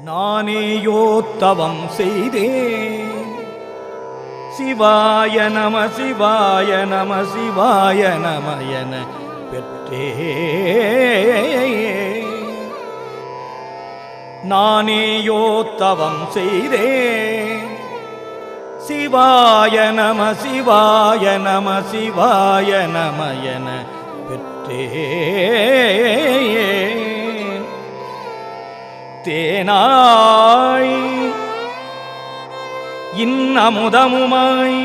நானேயோ தவம் செய்தேன். சிவாய நம சிவாய நம சிவாய நம என பெற்றே. நானேயோ தவம் செய்தேன். சிவாய நம சிவாய நம சிவாய நம என பெற்றே. தேனாய் இன்னமுதமுமாய்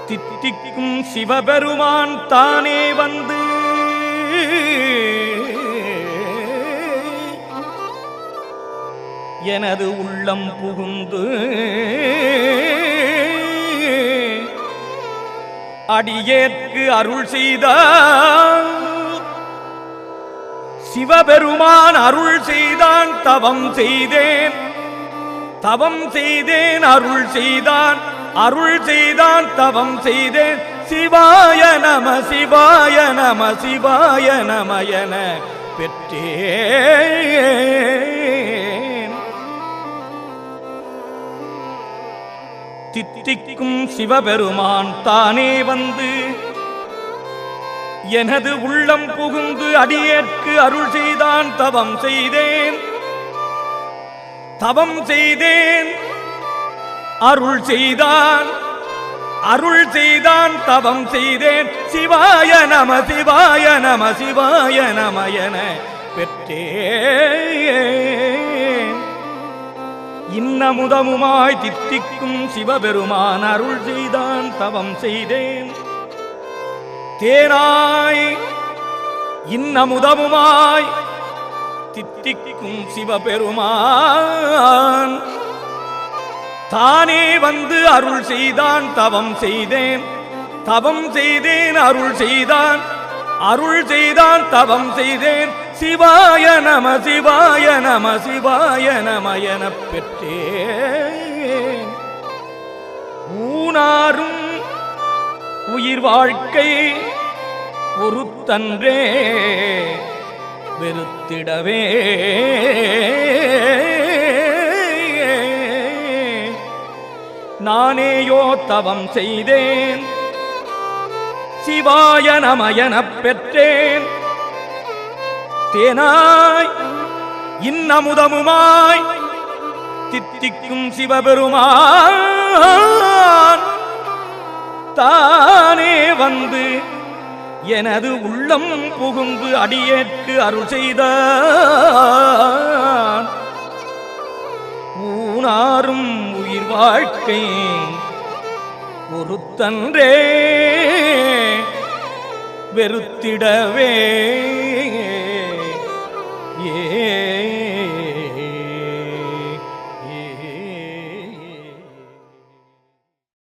தித்திக்கும் சிவபெருமான் தானே வந்து எனது உள்ளம் புகுந்து அடியேற்கு அருள் செய்தான். சிவபெருமான் அருள் செய்தான். தவம் செய்தேன் தவம் செய்தேன் அருள் செய்தான். அருள் செய்தான் தவம் செய்தேன். சிவாய நம சிவாய நம சிவாய நம என பெற்றேன். தித்திக்கும் சிவபெருமான் தானே வந்து எனது உள்ளம் புகுந்து அடியேற்கு அருள் செய்தான். தவம் செய்தேன் தவம் செய்தேன் அருள் செய்தான். அருள் செய்தான் தவம் செய்தேன். சிவாய நம சிவாய நம சிவாய நம என பெற்றேன். இன்னமுதமுமாய் தித்திக்கும் சிவபெருமான் அருள் செய்தான். தவம் செய்தேன். தேனாய் இன்னமுதமுமாய் தித்திக்கும் சிவபெருமான் தானே வந்து அருள் செய்தான். தவம் செய்தேன் தவம் செய்தேன் அருள் செய்தான். அருள் செய்தான் தவம் செய்தேன். சிவாய நம சிவாய நம சிவாய நம என பெற்றேன். ஊனாரும் உயிர் வாழ்க்கை ஒருத்தன்றே வெறுத்திடவே. நானேயோ தவம் செய்தேன். சிவாய நம எனப் பெற்றேன். தேனாய் இன்னமுதமுமாய் தித்திக்கும் சிவபெருமான் தானே வந்து எனது உள்ளம் புகுந்து அடியேற்கு அருள் செய்தான். ஊனாரும் உயிர் வாழ்க்கை ஒருத்தன்றே வெறுத்திடவே.